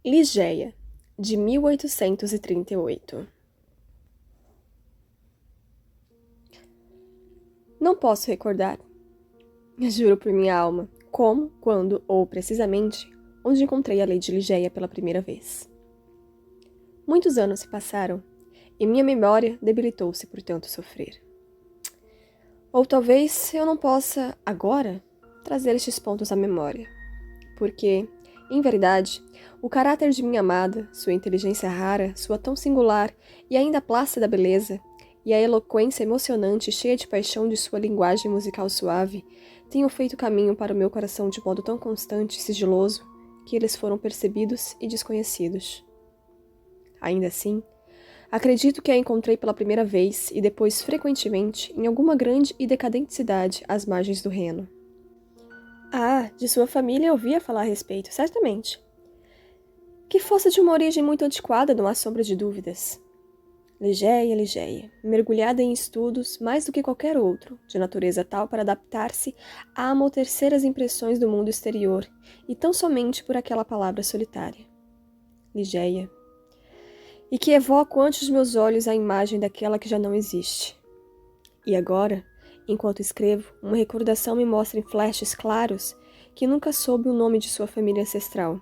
Ligeia, de 1838. Não posso recordar, juro por minha alma, como, quando ou precisamente onde encontrei a Lady Ligeia pela primeira vez. Muitos anos se passaram e minha memória debilitou-se por tanto sofrer. Ou talvez eu não possa, agora, trazer estes pontos à memória, porque, em verdade, o caráter de minha amada, sua inteligência rara, sua tão singular e ainda plácida beleza, e a eloquência emocionante e cheia de paixão de sua linguagem musical suave, tinham feito caminho para o meu coração de modo tão constante e sigiloso, que eles foram percebidos e desconhecidos. Ainda assim, acredito que a encontrei pela primeira vez e depois frequentemente em alguma grande e decadente cidade às margens do Reno. Ah, de sua família eu ouvia falar a respeito, certamente. Que fosse de uma origem muito antiquada, não há sombra de dúvidas. Ligeia, mergulhada em estudos mais do que qualquer outro, de natureza tal para adaptar-se a amortecer as impressões do mundo exterior, e tão somente por aquela palavra solitária. Ligeia. E que evoco ante os meus olhos a imagem daquela que já não existe. E agora, enquanto escrevo, uma recordação me mostra em flashes claros que nunca soube o nome de sua família ancestral.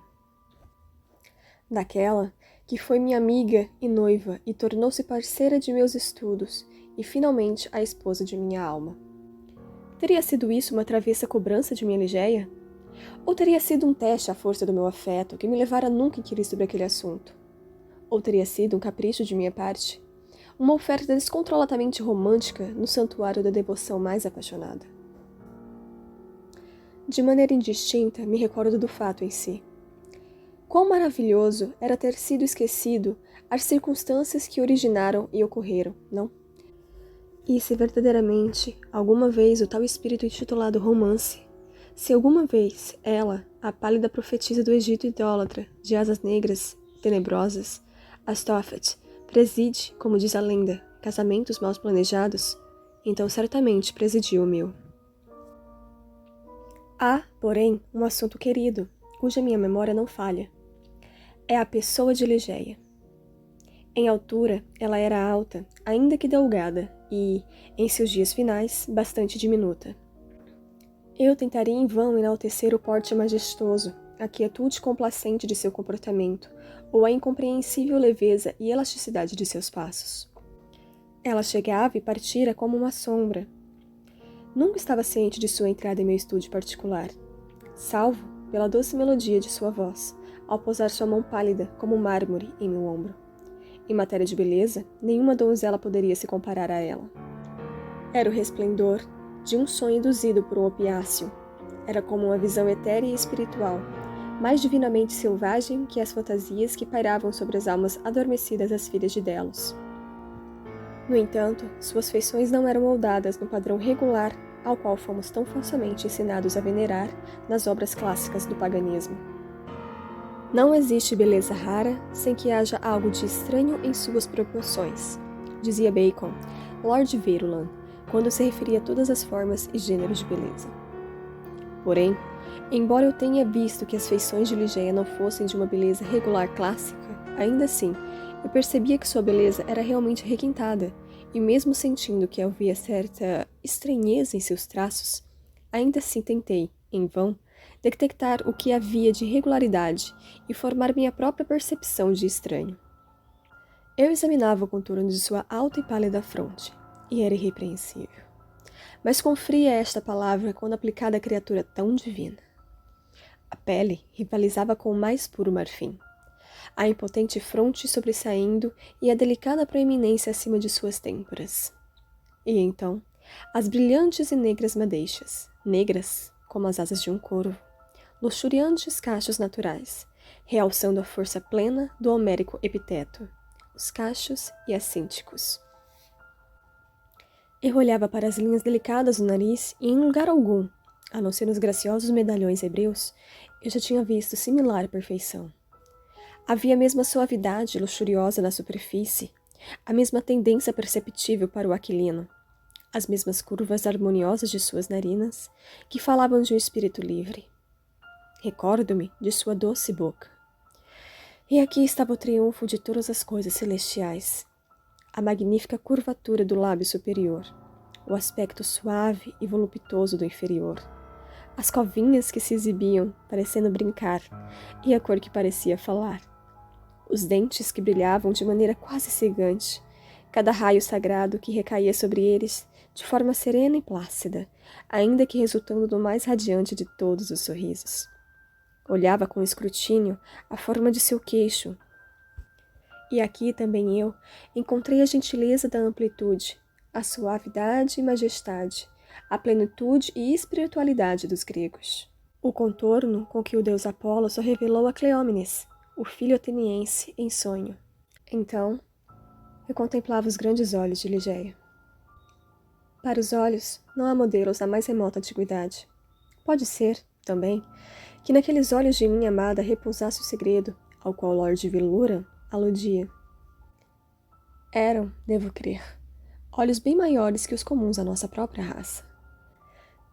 Daquela que foi minha amiga e noiva e tornou-se parceira de meus estudos e finalmente a esposa de minha alma. Teria sido isso uma travessa cobrança de minha Ligeia? Ou teria sido um teste à força do meu afeto que me levara nunca a inquirir sobre aquele assunto? Ou teria sido um capricho de minha parte? Uma oferta descontroladamente romântica no santuário da devoção mais apaixonada? De maneira indistinta, me recordo do fato em si. Quão maravilhoso era ter sido esquecido as circunstâncias que originaram e ocorreram, não? E se verdadeiramente, alguma vez o tal espírito intitulado romance, se alguma vez ela, a pálida profetisa do Egito idólatra, de asas negras, tenebrosas, Astophet, preside, como diz a lenda, casamentos mal planejados, então certamente presidiu o meu. Há, porém, um assunto querido, cuja minha memória não falha. É a pessoa de Ligeia. Em altura, ela era alta, ainda que delgada, e, em seus dias finais, bastante diminuta. Eu tentaria em vão enaltecer o porte majestoso, a quietude complacente de seu comportamento, ou a incompreensível leveza e elasticidade de seus passos. Ela chegava e partira como uma sombra. Nunca estava ciente de sua entrada em meu estúdio particular, salvo pela doce melodia de sua voz, ao posar sua mão pálida como mármore em meu ombro. Em matéria de beleza, nenhuma donzela poderia se comparar a ela. Era o resplendor de um sonho induzido por um opiáceo. Era como uma visão etérea e espiritual, mais divinamente selvagem que as fantasias que pairavam sobre as almas adormecidas das filhas de Delos. No entanto, suas feições não eram moldadas no padrão regular ao qual fomos tão falsamente ensinados a venerar nas obras clássicas do paganismo. Não existe beleza rara sem que haja algo de estranho em suas proporções, dizia Bacon, Lord Verulam, quando se referia a todas as formas e gêneros de beleza. Porém, embora eu tenha visto que as feições de Ligeia não fossem de uma beleza regular clássica, ainda assim, eu percebia que sua beleza era realmente requintada, e mesmo sentindo que havia certa estranheza em seus traços, ainda assim tentei, em vão, detectar o que havia de irregularidade e formar minha própria percepção de estranho. Eu examinava o contorno de sua alta e pálida fronte, e era irrepreensível. Mas quão fria é esta palavra quando aplicada a criatura tão divina. A pele rivalizava com o mais puro marfim, a impotente fronte sobressaindo e a delicada proeminência acima de suas têmporas. E então, as brilhantes e negras madeixas, negras como as asas de um corvo, luxuriantes cachos naturais, realçando a força plena do homérico epiteto, os cachos e acínticos. Eu olhava para as linhas delicadas do nariz e em lugar algum, a não ser nos graciosos medalhões hebreus, eu já tinha visto similar perfeição. Havia a mesma suavidade luxuriosa na superfície, a mesma tendência perceptível para o aquilino, as mesmas curvas harmoniosas de suas narinas, que falavam de um espírito livre. Recordo-me de sua doce boca. E aqui estava o triunfo de todas as coisas celestiais, a magnífica curvatura do lábio superior, o aspecto suave e voluptuoso do inferior, as covinhas que se exibiam, parecendo brincar, e a cor que parecia falar, os dentes que brilhavam de maneira quase cegante, cada raio sagrado que recaía sobre eles de forma serena e plácida, ainda que resultando do mais radiante de todos os sorrisos. Olhava com escrutínio a forma de seu queixo. E aqui também eu encontrei a gentileza da amplitude, a suavidade e majestade, a plenitude e espiritualidade dos gregos. O contorno com que o deus Apolo só revelou a Cleómenes, o filho ateniense, em sonho. Então, eu contemplava os grandes olhos de Ligeia. Para os olhos, não há modelos da mais remota antiguidade. Pode ser, também, que naqueles olhos de minha amada repousasse o segredo ao qual Lord Villura aludia. Eram, devo crer, olhos bem maiores que os comuns à nossa própria raça.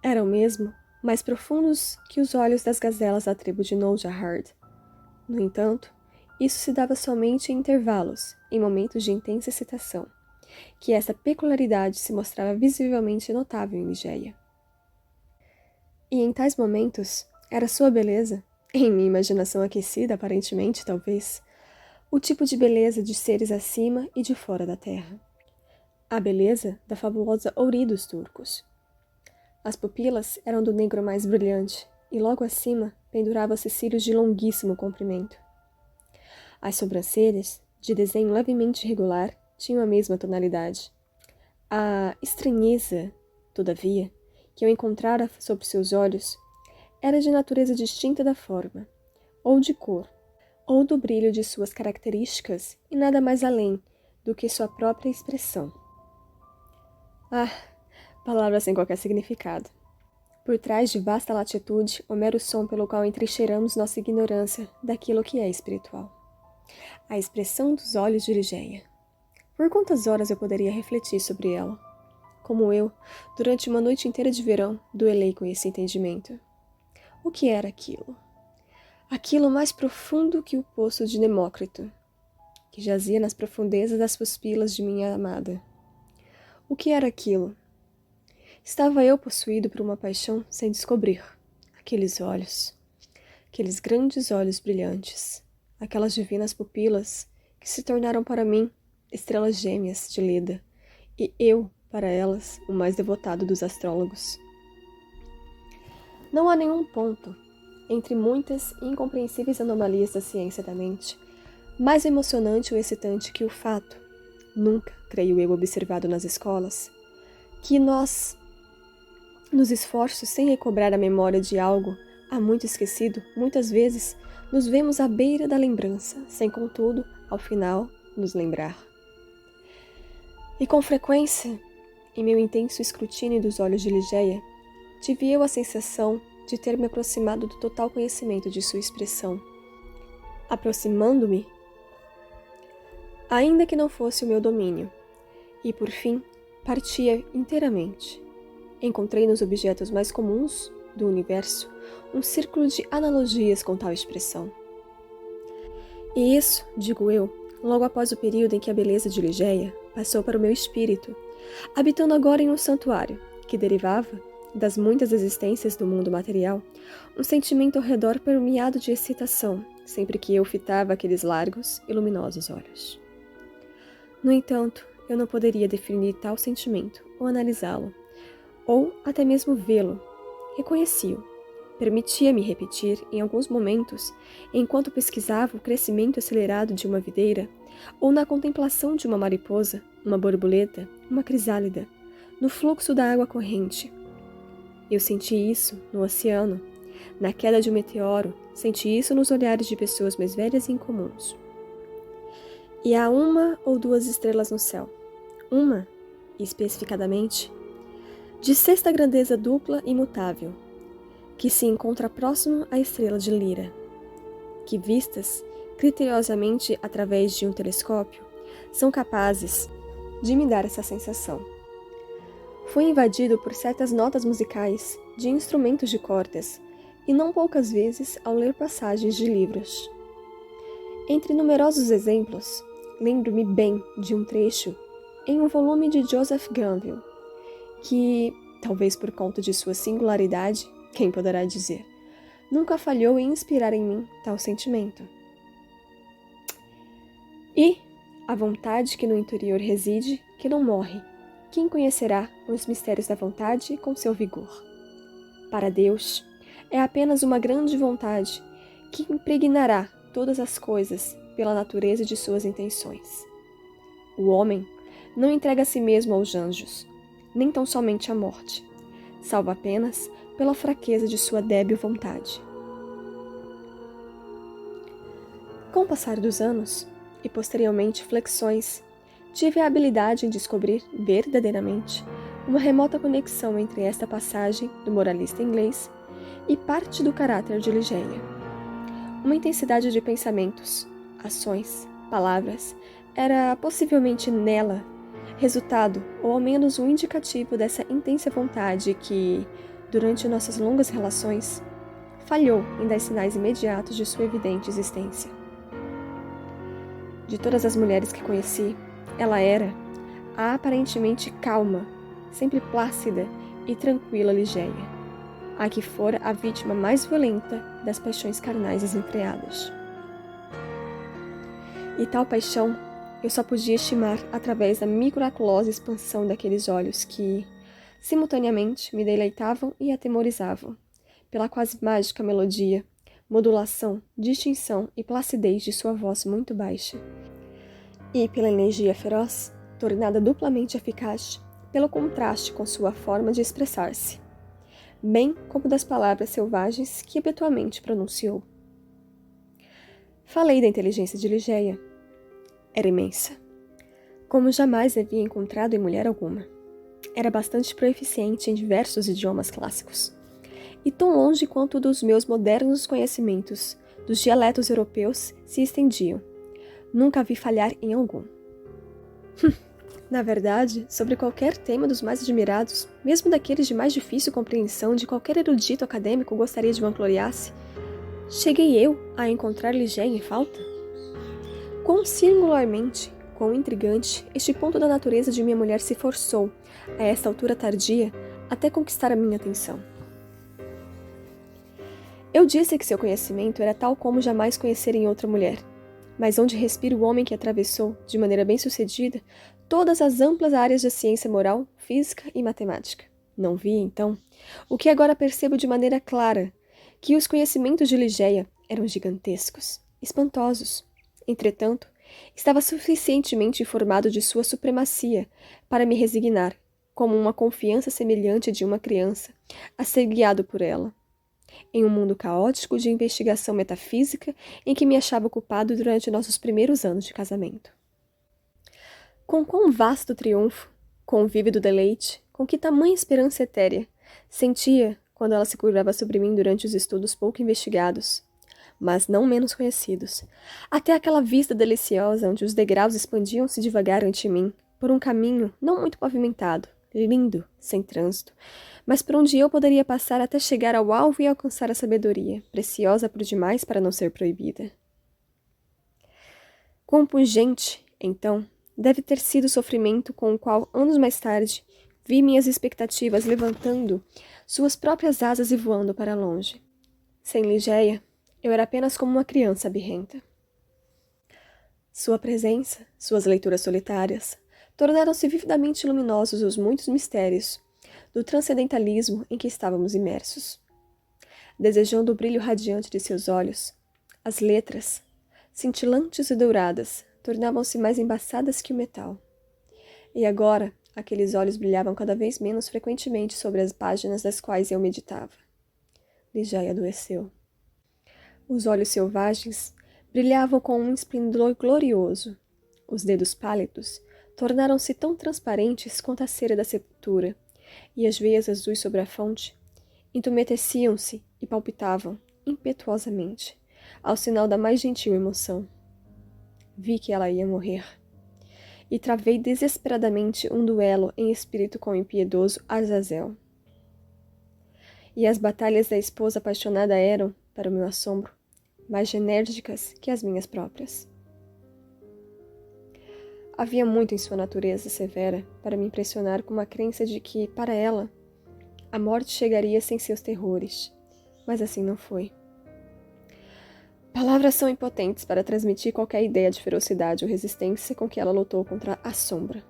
Eram mesmo mais profundos que os olhos das gazelas da tribo de Noljahard. No entanto, isso se dava somente em intervalos, em momentos de intensa excitação, que essa peculiaridade se mostrava visivelmente notável em Ligeia. E em tais momentos, era sua beleza, em minha imaginação aquecida, aparentemente, talvez, o tipo de beleza de seres acima e de fora da terra. A beleza da fabulosa Ouri dos turcos. As pupilas eram do negro mais brilhante, e logo acima pendurava-se cílios de longuíssimo comprimento. As sobrancelhas, de desenho levemente irregular, tinham a mesma tonalidade. A estranheza, todavia, que eu encontrara sob seus olhos, era de natureza distinta da forma, ou de cor, ou do brilho de suas características e nada mais além do que sua própria expressão. Ah, palavras sem qualquer significado. Por trás de vasta latitude, o mero som pelo qual entrincheiramos nossa ignorância daquilo que é espiritual. A expressão dos olhos de Ligeia. Por quantas horas eu poderia refletir sobre ela? Como eu, durante uma noite inteira de verão, duelei com esse entendimento. O que era aquilo? Aquilo mais profundo que o poço de Demócrito, que jazia nas profundezas das pupilas de minha amada. O que era aquilo? Estava eu possuído por uma paixão sem descobrir. Aqueles olhos, aqueles grandes olhos brilhantes, aquelas divinas pupilas que se tornaram para mim estrelas gêmeas de Leda, e eu, para elas, o mais devotado dos astrólogos. Não há nenhum ponto, entre muitas e incompreensíveis anomalias da ciência da mente, mais emocionante ou excitante que o fato, nunca, creio eu, observado nas escolas, que nós, nos esforços sem recobrar a memória de algo há muito esquecido, muitas vezes nos vemos à beira da lembrança, sem contudo, ao final, nos lembrar. E com frequência, em meu intenso escrutínio dos olhos de Ligeia, tive eu a sensação de ter me aproximado do total conhecimento de sua expressão. Aproximando-me, ainda que não fosse o meu domínio, e por fim, partia inteiramente. Encontrei nos objetos mais comuns do universo um círculo de analogias com tal expressão. E isso, digo eu, logo após o período em que a beleza de Ligeia passou para o meu espírito, habitando agora em um santuário, que derivava, das muitas existências do mundo material, um sentimento ao redor permeado de excitação, sempre que eu fitava aqueles largos e luminosos olhos. No entanto, eu não poderia definir tal sentimento, ou analisá-lo, ou até mesmo vê-lo. Reconheci-o. Permitia-me repetir, em alguns momentos, enquanto pesquisava o crescimento acelerado de uma videira, ou na contemplação de uma mariposa, uma borboleta, uma crisálida, no fluxo da água corrente. Eu senti isso no oceano, na queda de um meteoro, senti isso nos olhares de pessoas mais velhas e incomuns. E há uma ou duas estrelas no céu. Uma, especificadamente, de sexta grandeza dupla e imutável, que se encontra próximo à estrela de Lira, que vistas criteriosamente através de um telescópio, são capazes de me dar essa sensação. Fui invadido por certas notas musicais de instrumentos de cordas, e não poucas vezes ao ler passagens de livros. Entre numerosos exemplos, lembro-me bem de um trecho em um volume de Joseph Glanville, que, talvez por conta de sua singularidade, quem poderá dizer, nunca falhou em inspirar em mim tal sentimento. E a vontade que no interior reside, que não morre, quem conhecerá os mistérios da vontade com seu vigor? Para Deus, é apenas uma grande vontade que impregnará todas as coisas pela natureza de suas intenções. O homem não entrega a si mesmo aos anjos, nem tão somente à morte, salvo apenas pela fraqueza de sua débil vontade. Com o passar dos anos, e posteriormente flexões, tive a habilidade em descobrir verdadeiramente uma remota conexão entre esta passagem do moralista inglês e parte do caráter de Ligeia. Uma intensidade de pensamentos, ações, palavras, era possivelmente nela resultado, ou ao menos um indicativo dessa intensa vontade que, durante nossas longas relações, falhou em dar sinais imediatos de sua evidente existência. De todas as mulheres que conheci, ela era a aparentemente calma, sempre plácida e tranquila Ligeia, a que fora a vítima mais violenta das paixões carnais desenfreadas. E tal paixão eu só podia estimar através da miraculosa expansão daqueles olhos que, simultaneamente, me deleitavam e atemorizavam, pela quase mágica melodia, modulação, distinção e placidez de sua voz muito baixa, e pela energia feroz, tornada duplamente eficaz, pelo contraste com sua forma de expressar-se, bem como das palavras selvagens que habitualmente pronunciou. Falei da inteligência de Ligeia. Era imensa, como jamais havia encontrado em mulher alguma. Era bastante proeficiente em diversos idiomas clássicos, e tão longe quanto dos meus modernos conhecimentos dos dialetos europeus se estendiam. Nunca a vi falhar em algum. Na verdade, sobre qualquer tema dos mais admirados, mesmo daqueles de mais difícil compreensão de qualquer erudito acadêmico gostaria de vangloriar-se, cheguei eu a encontrar Ligeia em falta? Quão singularmente, quão intrigante, este ponto da natureza de minha mulher se forçou, a esta altura tardia, até conquistar a minha atenção. Eu disse que seu conhecimento era tal como jamais conhecer em outra mulher, mas onde respira o homem que atravessou, de maneira bem-sucedida, todas as amplas áreas da ciência moral, física e matemática. Não vi, então, o que agora percebo de maneira clara, que os conhecimentos de Ligeia eram gigantescos, espantosos. Entretanto, estava suficientemente informado de sua supremacia para me resignar, como uma confiança semelhante de uma criança, a ser guiado por ela, em um mundo caótico de investigação metafísica em que me achava ocupado durante nossos primeiros anos de casamento. Com quão vasto triunfo, com vívido deleite, com que tamanha esperança etérea, sentia quando ela se curvava sobre mim durante os estudos pouco investigados, mas não menos conhecidos, até aquela vista deliciosa onde os degraus expandiam-se devagar ante mim, por um caminho não muito pavimentado, lindo, sem trânsito, mas por onde eu poderia passar até chegar ao alvo e alcançar a sabedoria, preciosa por demais para não ser proibida. Quão pungente, então, deve ter sido o sofrimento com o qual, anos mais tarde, vi minhas expectativas levantando suas próprias asas e voando para longe. Sem Ligeia, eu era apenas como uma criança birrenta. Sua presença, suas leituras solitárias, tornaram-se vividamente luminosos os muitos mistérios do transcendentalismo em que estávamos imersos. Desejando o brilho radiante de seus olhos, as letras, cintilantes e douradas, tornavam-se mais embaçadas que o metal. E agora, aqueles olhos brilhavam cada vez menos frequentemente sobre as páginas das quais eu meditava. Ligeia adoeceu. Os olhos selvagens brilhavam com um esplendor glorioso. Os dedos pálidos tornaram-se tão transparentes quanto a cera da sepultura, e as veias azuis sobre a fonte entumececiam-se e palpitavam, impetuosamente, ao sinal da mais gentil emoção. Vi que ela ia morrer, e travei desesperadamente um duelo em espírito com o impiedoso Azazel. E as batalhas da esposa apaixonada eram, para o meu assombro, mais enérgicas que as minhas próprias. Havia muito em sua natureza severa para me impressionar com uma crença de que, para ela, a morte chegaria sem seus terrores, mas assim não foi. Palavras são impotentes para transmitir qualquer ideia de ferocidade ou resistência com que ela lutou contra a sombra.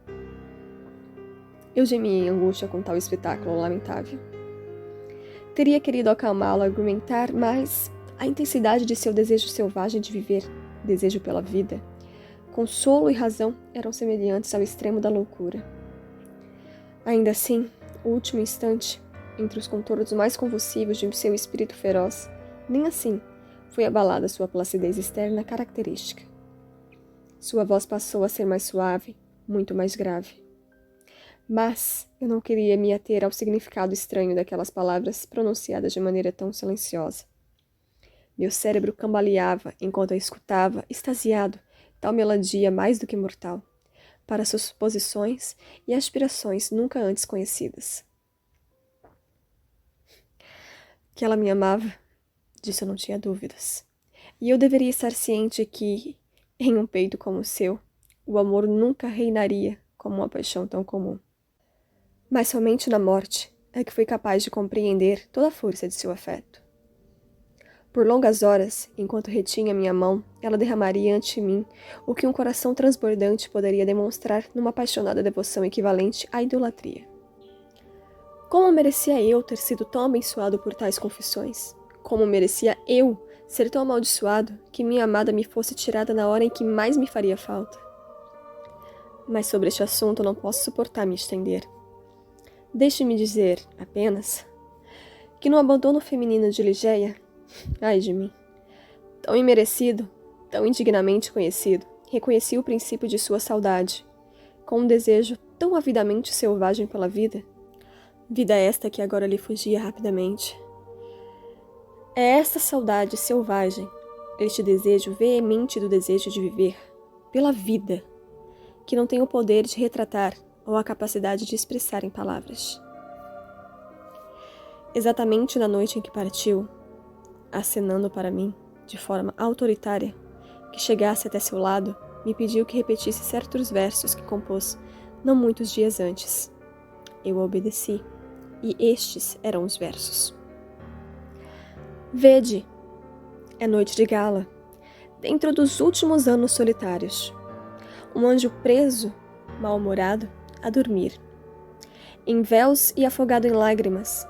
Eu gemia em angústia com tal espetáculo lamentável. Teria querido acalmá-la, argumentar, mas a intensidade de seu desejo selvagem de viver, desejo pela vida, consolo e razão eram semelhantes ao extremo da loucura. Ainda assim, o último instante, entre os contornos mais convulsivos de seu espírito feroz, nem assim foi abalada sua placidez externa característica. Sua voz passou a ser mais suave, muito mais grave. Mas eu não queria me ater ao significado estranho daquelas palavras pronunciadas de maneira tão silenciosa. Meu cérebro cambaleava enquanto eu escutava, extasiado, tal melodia mais do que mortal, para suposições e aspirações nunca antes conhecidas. Que ela me amava, disso eu não tinha dúvidas. E eu deveria estar ciente que, em um peito como o seu, o amor nunca reinaria como uma paixão tão comum. Mas somente na morte é que fui capaz de compreender toda a força de seu afeto. Por longas horas, enquanto retinha minha mão, ela derramaria ante mim o que um coração transbordante poderia demonstrar numa apaixonada devoção equivalente à idolatria. Como merecia eu ter sido tão abençoado por tais confissões? Como merecia eu ser tão amaldiçoado que minha amada me fosse tirada na hora em que mais me faria falta? Mas sobre este assunto não posso suportar me estender. Deixe-me dizer, apenas, que no abandono feminino de Ligeia, ai de mim, tão imerecido, tão indignamente conhecido, reconheci o princípio de sua saudade, com um desejo tão avidamente selvagem pela vida, vida esta que agora lhe fugia rapidamente. É esta saudade selvagem, este desejo veemente do desejo de viver, pela vida, que não tem o poder de retratar ou a capacidade de expressar em palavras. Exatamente na noite em que partiu, acenando para mim, de forma autoritária, que chegasse até seu lado, me pediu que repetisse certos versos que compôs não muitos dias antes. Eu obedeci, e estes eram os versos. Vede, é noite de gala, dentro dos últimos anos solitários. Um anjo preso, mal-humorado, a dormir, em véus e afogado em lágrimas.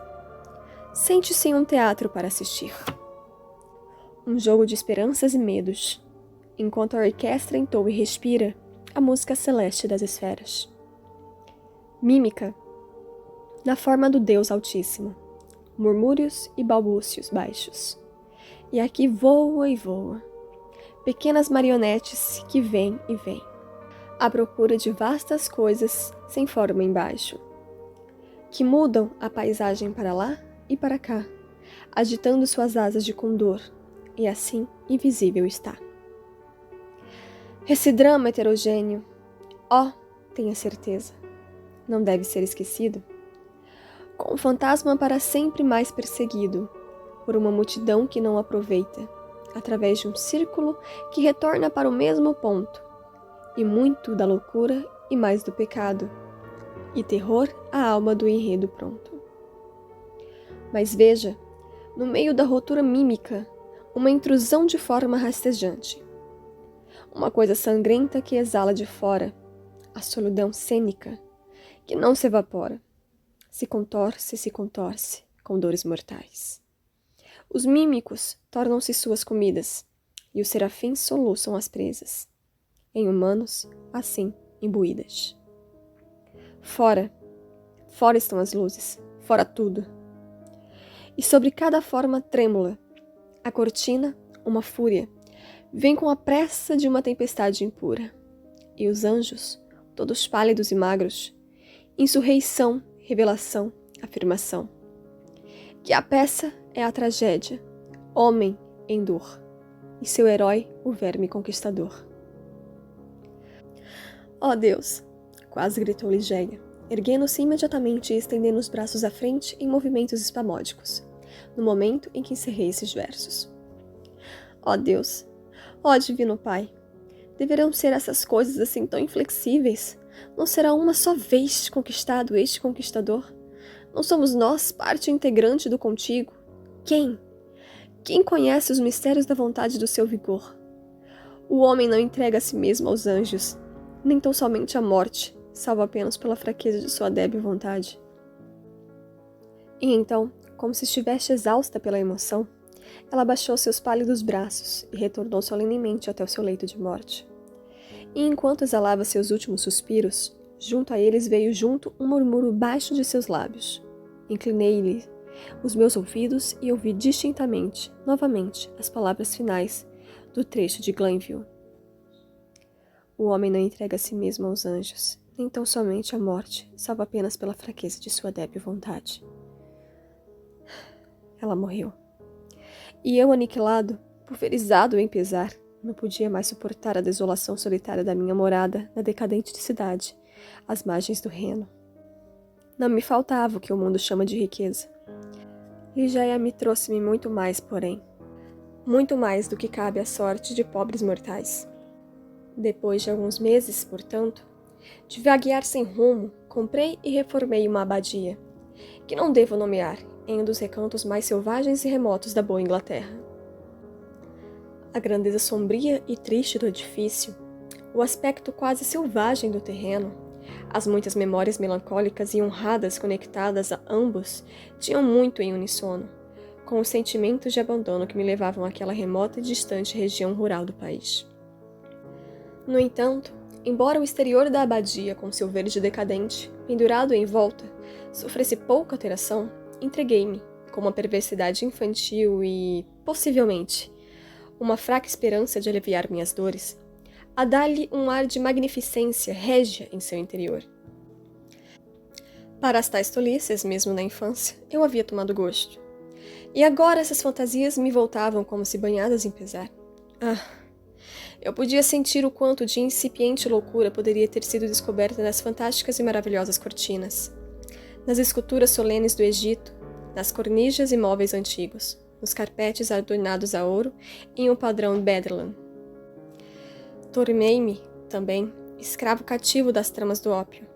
Sente-se em um teatro para assistir. Um jogo de esperanças e medos, enquanto a orquestra entoa e respira a música celeste das esferas. Mímica, na forma do Deus Altíssimo, murmúrios e balbúcios baixos. E aqui voa e voa, pequenas marionetes que vêm e vêm, à procura de vastas coisas sem forma embaixo, que mudam a paisagem para lá e para cá, agitando suas asas de condor, e assim invisível está. Esse drama heterogêneo, tenha certeza, não deve ser esquecido, com o fantasma para sempre mais perseguido, por uma multidão que não aproveita, através de um círculo que retorna para o mesmo ponto, e muito da loucura e mais do pecado, e terror à alma do enredo pronto. Mas veja, no meio da ruptura mímica, uma intrusão de forma rastejante. Uma coisa sangrenta que exala de fora, a solidão cênica, que não se evapora, se contorce, com dores mortais. Os mímicos tornam-se suas comidas, e os serafins soluçam as presas. Em humanos, assim, imbuídas. Fora estão as luzes, fora tudo. E sobre cada forma trêmula, a cortina, uma fúria, vem com a pressa de uma tempestade impura. E os anjos, todos pálidos e magros, insurreição, revelação, afirmação. Que a peça é a tragédia, homem em dor, e seu herói o verme conquistador. Ó Deus! Quase gritou Ligeia, erguendo-se imediatamente e estendendo os braços à frente em movimentos espasmódicos, no momento em que encerrei esses versos. Ó Deus, ó Divino Pai, deverão ser essas coisas assim tão inflexíveis? Não será uma só vez conquistado este conquistador? Não somos nós parte integrante do contigo? Quem? Quem conhece os mistérios da vontade do seu vigor? O homem não entrega a si mesmo aos anjos, nem tão somente à morte, salvo apenas pela fraqueza de sua débil vontade. E então, como se estivesse exausta pela emoção, ela baixou seus pálidos braços e retornou solenemente até o seu leito de morte. E enquanto exalava seus últimos suspiros, junto a eles veio junto um murmúrio baixo de seus lábios. Inclinei-lhe os meus ouvidos e ouvi distintamente, novamente, as palavras finais do trecho de Glenville. O homem não entrega a si mesmo aos anjos, nem tão somente à morte, salvo apenas pela fraqueza de sua débil vontade. Ela morreu. E eu, aniquilado, pulverizado em pesar, não podia mais suportar a desolação solitária da minha morada na decadente cidade, às margens do Reno. Não me faltava o que o mundo chama de riqueza. Ligeia me trouxe-me muito mais, porém. Muito mais do que cabe à sorte de pobres mortais. Depois de alguns meses, portanto, de vaguear sem rumo, comprei e reformei uma abadia, que não devo nomear, em um dos recantos mais selvagens e remotos da boa Inglaterra. A grandeza sombria e triste do edifício, o aspecto quase selvagem do terreno, as muitas memórias melancólicas e honradas conectadas a ambos tinham muito em unissono, com os sentimentos de abandono que me levavam àquela remota e distante região rural do país. No entanto, embora o exterior da abadia, com seu verde decadente, pendurado em volta, sofresse pouca alteração, entreguei-me, com uma perversidade infantil e, possivelmente, uma fraca esperança de aliviar minhas dores, a dar-lhe um ar de magnificência régia em seu interior. Para as tais tolices, mesmo na infância, eu havia tomado gosto. E agora essas fantasias me voltavam como se banhadas em pesar. Eu podia sentir o quanto de incipiente loucura poderia ter sido descoberta nas fantásticas e maravilhosas cortinas, nas esculturas solenes do Egito, nas cornijas e móveis antigos, nos carpetes adornados a ouro e em um padrão Bedlam. Tornei-me, também, escravo cativo das tramas do ópio,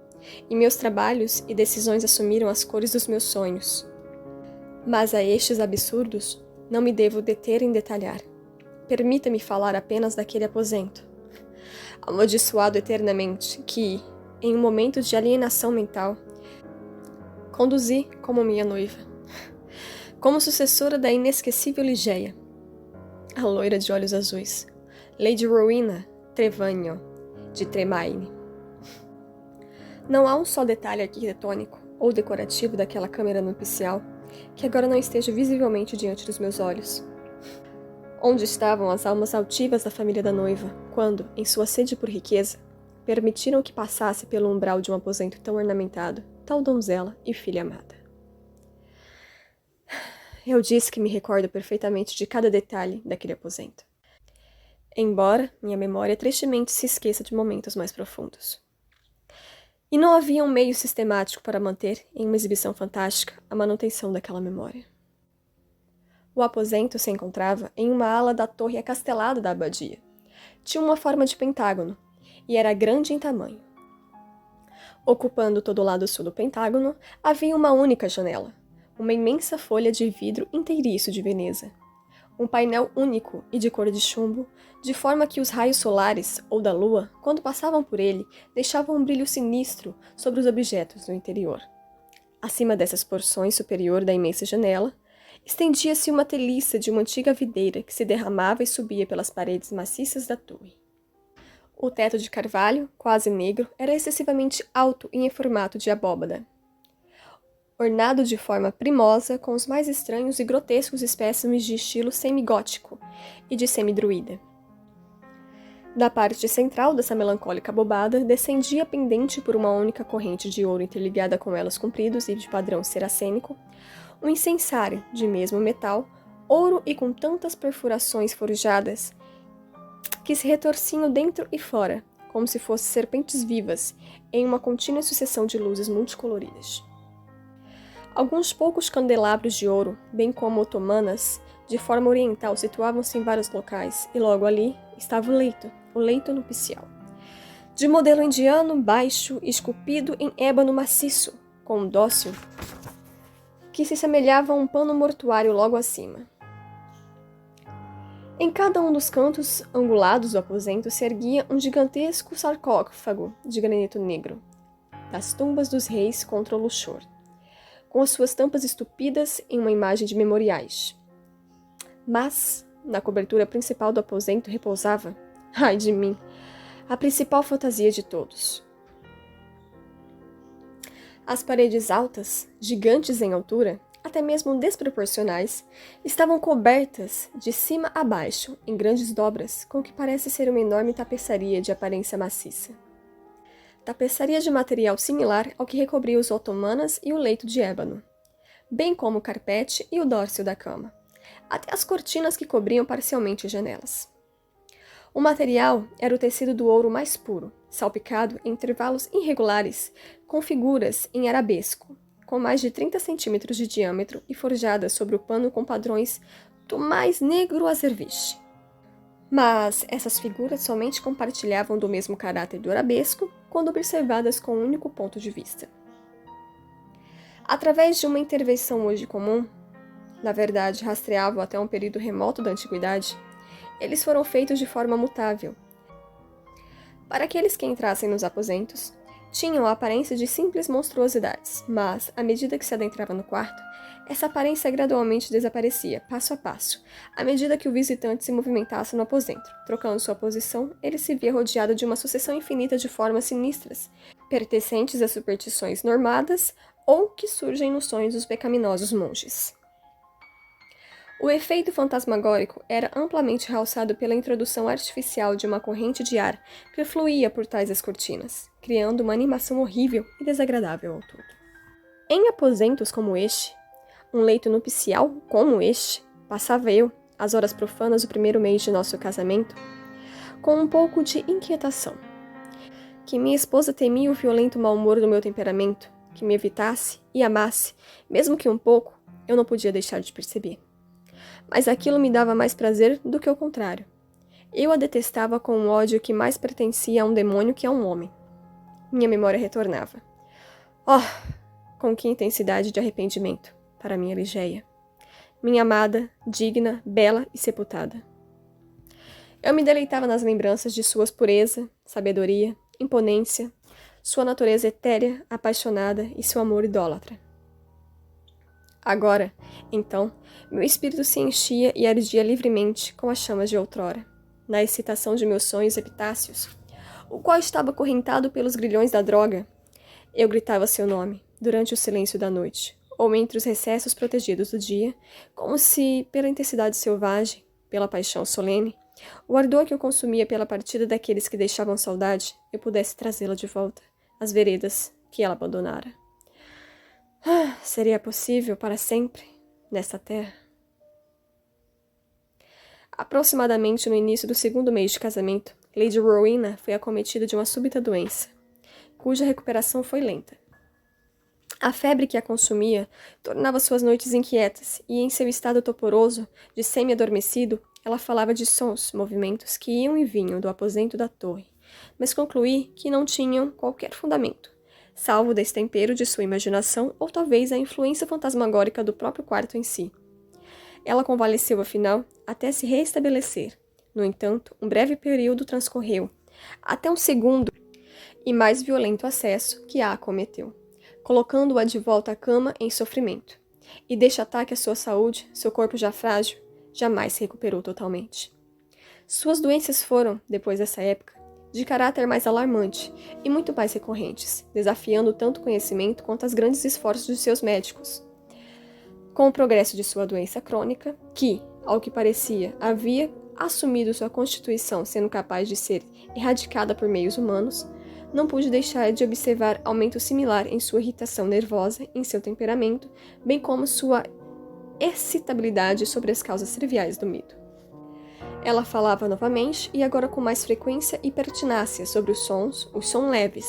e meus trabalhos e decisões assumiram as cores dos meus sonhos. Mas a estes absurdos não me devo deter em detalhar. Permita-me falar apenas daquele aposento, amaldiçoado eternamente, que, em um momento de alienação mental, conduzi como minha noiva, como sucessora da inesquecível Ligeia, a loira de olhos azuis, Lady Rowena Trevanion, de Tremaine. Não há um só detalhe arquitetônico ou decorativo daquela câmara nupcial que agora não esteja visivelmente diante dos meus olhos. Onde estavam as almas altivas da família da noiva, quando, em sua sede por riqueza, permitiram que passasse pelo umbral de um aposento tão ornamentado, tal donzela e filha amada? Eu disse que me recordo perfeitamente de cada detalhe daquele aposento, embora minha memória tristemente se esqueça de momentos mais profundos. E não havia um meio sistemático para manter, em uma exibição fantástica, a manutenção daquela memória. O aposento se encontrava em uma ala da torre acastelada da abadia. Tinha uma forma de pentágono, e era grande em tamanho. Ocupando todo o lado sul do pentágono, havia uma única janela, uma imensa folha de vidro inteiriço de Veneza. Um painel único e de cor de chumbo, de forma que os raios solares, ou da lua, quando passavam por ele, deixavam um brilho sinistro sobre os objetos no interior. Acima dessas porções superior da imensa janela, estendia-se uma treliça de uma antiga videira que se derramava e subia pelas paredes maciças da torre. O teto de carvalho, quase negro, era excessivamente alto e em formato de abóbada, ornado de forma primosa com os mais estranhos e grotescos espécimes de estilo semigótico e de semidruída. Da parte central dessa melancólica abobada descendia pendente por uma única corrente de ouro interligada com elos compridos e de padrão seracênico, um incensário de mesmo metal, ouro e com tantas perfurações forjadas que se retorciam dentro e fora, como se fossem serpentes vivas, em uma contínua sucessão de luzes multicoloridas. Alguns poucos candelabros de ouro, bem como otomanas, de forma oriental, situavam-se em vários locais, e logo ali estava o leito nupcial. De modelo indiano, baixo, esculpido em ébano maciço, com um dócil que se semelhava a um pano mortuário logo acima. Em cada um dos cantos angulados do aposento se erguia um gigantesco sarcófago de granito negro, das tumbas dos reis contra o luxor, com as suas tampas estupidas em uma imagem de memoriais. Mas, na cobertura principal do aposento repousava, ai de mim, a principal fantasia de todos. As paredes altas, gigantes em altura, até mesmo desproporcionais, estavam cobertas de cima a baixo, em grandes dobras, com o que parece ser uma enorme tapeçaria de aparência maciça. Tapeçaria de material similar ao que recobria os otomanas e o leito de ébano, bem como o carpete e o dórcil da cama, até as cortinas que cobriam parcialmente as janelas. O material era o tecido do ouro mais puro, salpicado em intervalos irregulares, com figuras em arabesco, com mais de 30 centímetros de diâmetro e forjadas sobre o pano com padrões do mais negro azerviche. Mas essas figuras somente compartilhavam do mesmo caráter do arabesco quando observadas com um único ponto de vista. Através de uma intervenção hoje comum, na verdade rastreável até um período remoto da antiguidade, eles foram feitos de forma mutável. Para aqueles que entrassem nos aposentos, tinham a aparência de simples monstruosidades, mas, à medida que se adentrava no quarto, essa aparência gradualmente desaparecia, passo a passo, à medida que o visitante se movimentasse no aposento. Trocando sua posição, ele se via rodeado de uma sucessão infinita de formas sinistras, pertencentes a superstições normadas ou que surgem nos sonhos dos pecaminosos monges. O efeito fantasmagórico era amplamente realçado pela introdução artificial de uma corrente de ar que fluía por tais as cortinas, criando uma animação horrível e desagradável ao todo. Em aposentos como este, um leito nupcial como este, passava eu, às horas profanas do primeiro mês de nosso casamento, com um pouco de inquietação. Que minha esposa temia o violento mau humor do meu temperamento, que me evitasse e amasse, mesmo que um pouco, eu não podia deixar de perceber. Mas aquilo me dava mais prazer do que o contrário. Eu a detestava com um ódio que mais pertencia a um demônio que a um homem. Minha memória retornava. Oh, com que intensidade de arrependimento para minha Ligeia. Minha amada, digna, bela e sepultada. Eu me deleitava nas lembranças de sua pureza, sabedoria, imponência, sua natureza etérea, apaixonada e seu amor idólatra. Agora, então, meu espírito se enchia e ardia livremente com as chamas de outrora, na excitação de meus sonhos epitácios, o qual estava acorrentado pelos grilhões da droga. Eu gritava seu nome, durante o silêncio da noite, ou entre os recessos protegidos do dia, como se, pela intensidade selvagem, pela paixão solene, o ardor que eu consumia pela partida daqueles que deixavam saudade, eu pudesse trazê-la de volta, às veredas que ela abandonara. Seria possível para sempre, nesta terra? Aproximadamente no início do segundo mês de casamento, Lady Rowena foi acometida de uma súbita doença, cuja recuperação foi lenta. A febre que a consumia tornava suas noites inquietas e, em seu estado toporoso, de semi-adormecido, ela falava de sons, movimentos que iam e vinham do aposento da torre, mas concluí que não tinham qualquer fundamento, salvo o destempero de sua imaginação ou talvez a influência fantasmagórica do próprio quarto em si. Ela convalesceu, afinal, até se reestabelecer. No entanto, um breve período transcorreu, até um segundo e mais violento acesso que a acometeu, colocando-a de volta à cama em sofrimento, e deste ataque à sua saúde, seu corpo já frágil, jamais se recuperou totalmente. Suas doenças foram, depois dessa época, de caráter mais alarmante e muito mais recorrentes, desafiando tanto o conhecimento quanto os grandes esforços de seus médicos. Com o progresso de sua doença crônica, que, ao que parecia, havia assumido sua constituição sendo capaz de ser erradicada por meios humanos, não pude deixar de observar aumento similar em sua irritação nervosa, em seu temperamento, bem como sua excitabilidade sobre as causas triviais do medo. Ela falava novamente, e agora com mais frequência e pertinácia, sobre os sons leves,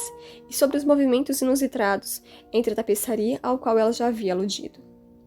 e sobre os movimentos inusitados entre a tapeçaria ao qual ela já havia aludido.